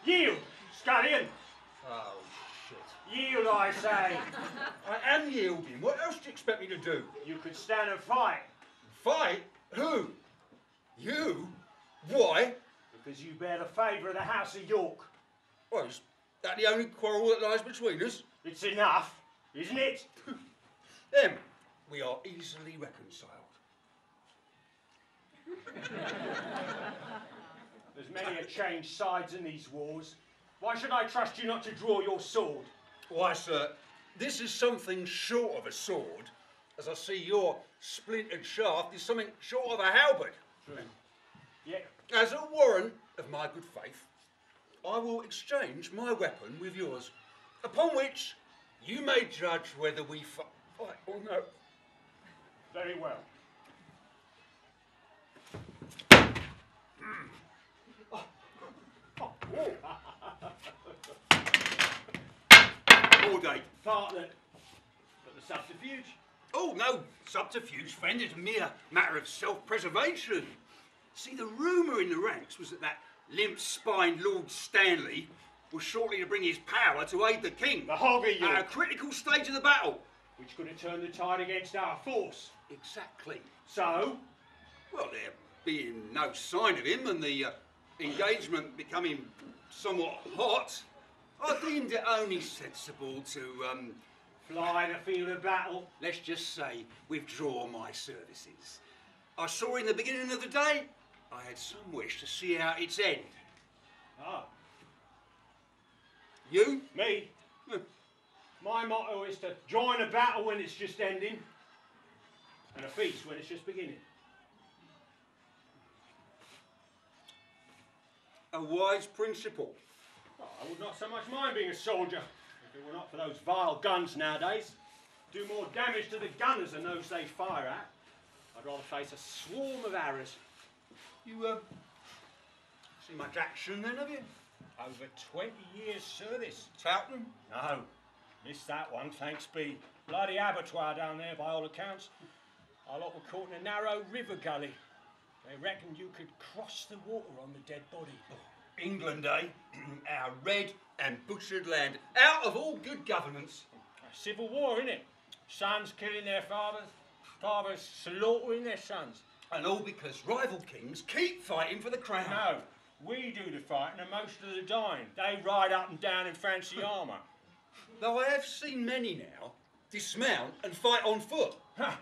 Yield, scullion. Oh, shit. Yield, I say. I am yielding. What else do you expect me to do? You could stand and fight. Fight? Who? You? Why? Because you bear the favour of the House of York. Well, is that the only quarrel that lies between us? It's enough, isn't it? We are easily reconciled. There's many a changed sides in these wars. Why should I trust you not to draw your sword? Why, sir, this is something short of a sword, as I see your splintered shaft is something short of a halberd. True. Yeah. As a warrant of my good faith, I will exchange my weapon with yours, upon which you may judge whether we fight or no. Very well. Morday. Partlet. But the subterfuge? Oh, no, subterfuge, friend. It's a mere matter of self-preservation. See, the rumour in the ranks was that limp-spined Lord Stanley was shortly to bring his power to aid the king. The hog of York. At a critical stage of the battle. Which could have turned the tide against our force. Exactly. So? Well, there being no sign of him and the engagement becoming somewhat hot, I deemed it only sensible to, fly the field of battle. let's just say, withdraw my services. I saw in the beginning of the day, I had some wish to see out its end. Ah. You? Me? My motto is to join a battle when it's just ending, and a feast when it's just beginning. A wise principle. Oh, I would not so much mind being a soldier, if it were not for those vile guns nowadays. Do more damage to the gunners than those they fire at. I'd rather face a swarm of arrows. You, see much action then, have you? Over 20 years' service. Towton? No, missed that one, thanks be. Bloody abattoir down there, by all accounts. Our lot were caught in a narrow river gully. They reckoned you could cross the water on the dead body. England, eh? Our red and butchered land. Out of all good governance. A civil war, innit? Sons killing their fathers, fathers slaughtering their sons. And all because rival kings keep fighting for the crown. No, we do the fighting and most of the dying. They ride up and down in fancy armour. Though I have seen many now dismount and fight on foot. Huh.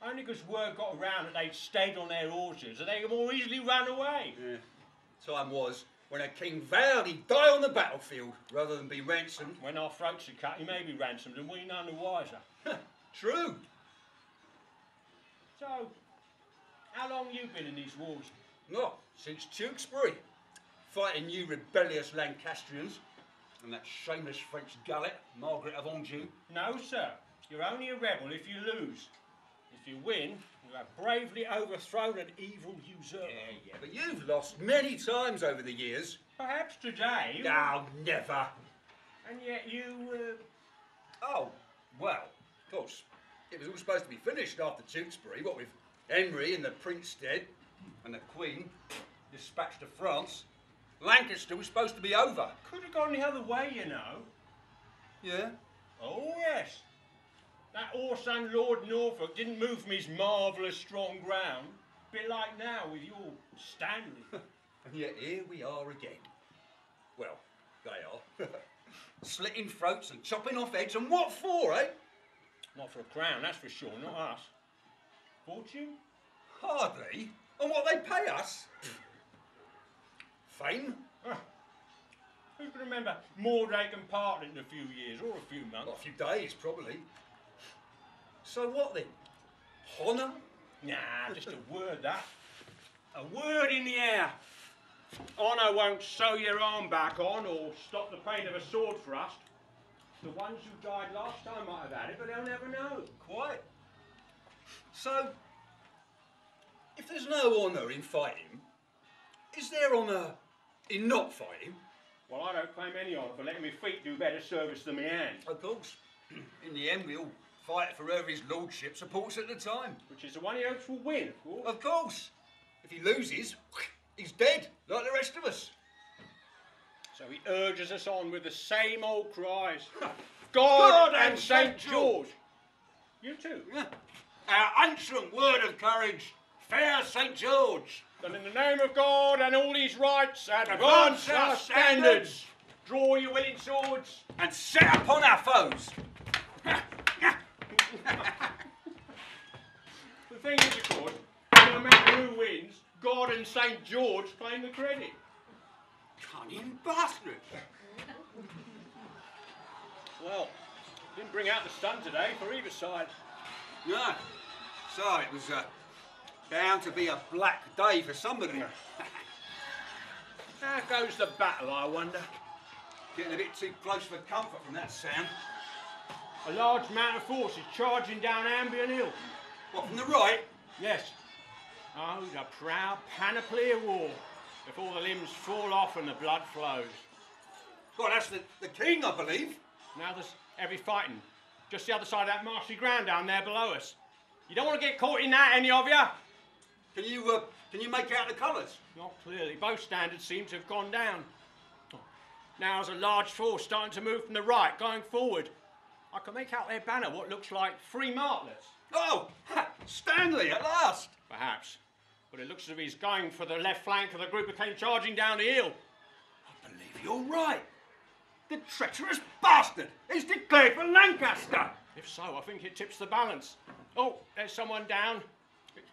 Only because word got around that they'd stayed on their horses and they could more easily run away. Yeah. Time was when a king vowed he'd die on the battlefield rather than be ransomed. When our throats are cut, he may be ransomed and we none the wiser. True. So, how long you been in these wars? Not since Tewkesbury, fighting you rebellious Lancastrians and that shameless French gullet, Margaret of Anjou. No, sir. You're only a rebel if you lose. If you win, you have bravely overthrown an evil usurper. Yeah, but you've lost many times over the years. Perhaps today. No, never. And yet you, Oh, well, of course, it was all supposed to be finished after Tewkesbury, what with Henry and the Prince dead, and the Queen dispatched to France. Lancaster was supposed to be over. could have gone the other way, you know. Yeah? Oh, yes. That horse-son Lord Norfolk didn't move from his marvellous strong ground. Bit like now with your Stanley. And yet here we are again. Well, they are. Slitting throats and chopping off heads, and what for, eh? Not for a crown, that's for sure, not us. Fortune? Hardly. And what they pay us? Fame? Ah, who can remember Mordrake and Partlet in a few years, or a few months? Not a few days, probably. So what then? Honour? Nah, just a word, that. A word in the air. Honour won't sew your arm back on or stop the pain of a sword thrust. The ones who died last time might have had it, but they'll never know. Quite. So, if there's no honour in fighting, is there honour in not fighting? Well, I don't claim any honour for letting my feet do better service than my hands. Of course. In the end, we all fight for whoever his lordship supports at the time. Which is the one he hopes will win, of course. Of course. If he loses, he's dead, like the rest of us. So he urges us on with the same old cries. God and St. George. You too. Yeah. Our ancient word of courage, fair St. George. Then in the name of God and all his rights, Advance our standards. Draw your willing swords. And set upon our foes. The thing is, of course, no matter who wins, God and St. George claim the credit. Cunning bastard. Well, didn't bring out the sun today for either side. No. So it was bound to be a black day for somebody. How goes the battle, I wonder? Getting a bit too close for comfort from that sound. A large amount of forces charging down Ambion Hill. What, from the right? Yes. Oh, the proud panoply of war. Before the limbs fall off and the blood flows. Well, that's the king, I believe. Now there's heavy fighting. Just the other side of that marshy ground down there below us. You don't want to get caught in that, any of you? Can you make out the colours? Not clearly. Both standards seem to have gone down. Now there's a large force starting to move from the right, going forward. I can make out their banner, what looks like 3 martlets. Oh, Stanley, at last. Perhaps. But it looks as if he's going for the left flank of the group who came charging down the hill. I believe you're right. The treacherous bastard is declared for Lancaster. If so, I think it tips the balance. Oh, there's someone down.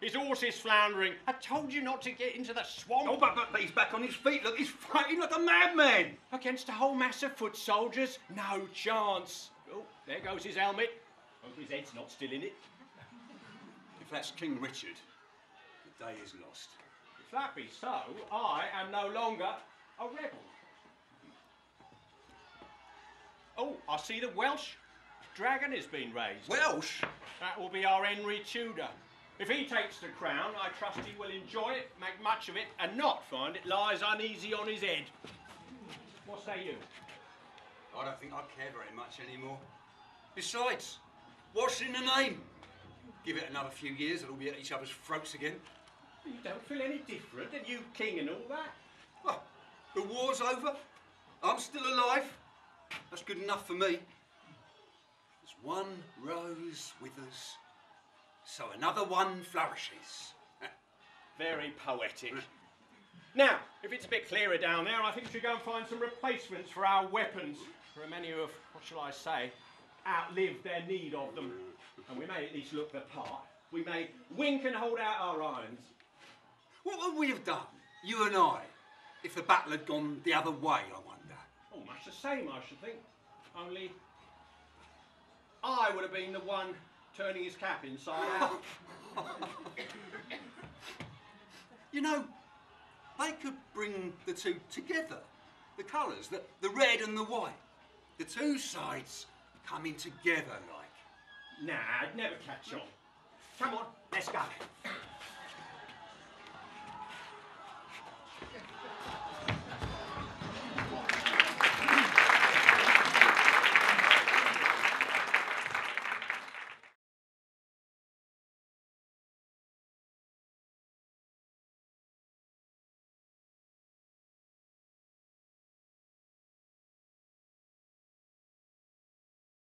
His horse is floundering. I told you not to get into the swamp. Oh, but he's back on his feet. Look, he's fighting like a madman. Against a whole mass of foot soldiers? No chance. Oh, there goes his helmet. Hope his head's not still in it. If that's King Richard, the day is lost. If that be so, I am no longer a rebel. Oh, I see the Welsh dragon has been raised. Welsh? That will be our Henry Tudor. If he takes the crown, I trust he will enjoy it, make much of it, and not find it lies uneasy on his head. What say you? I don't think I care very much anymore. Besides, what's in the name? Give it another few years and we'll be at each other's throats again. You don't feel any different, and you king and all that. Well, the war's over. I'm still alive. That's good enough for me. As one rose withers, so another one flourishes. Very poetic. Now, if it's a bit clearer down there, I think we should go and find some replacements for our weapons. There are many who have, what shall I say, outlived their need of them. And we may at least look the part. We may wink and hold out our irons. What would we have done, you and I, if the battle had gone the other way, I wonder? Oh, much the same, I should think. Only I would have been the one turning his cap inside out. You know, they could bring the two together. The colours, the red and the white. The two sides coming together like. Nah, I'd never catch on. Come on, let's go.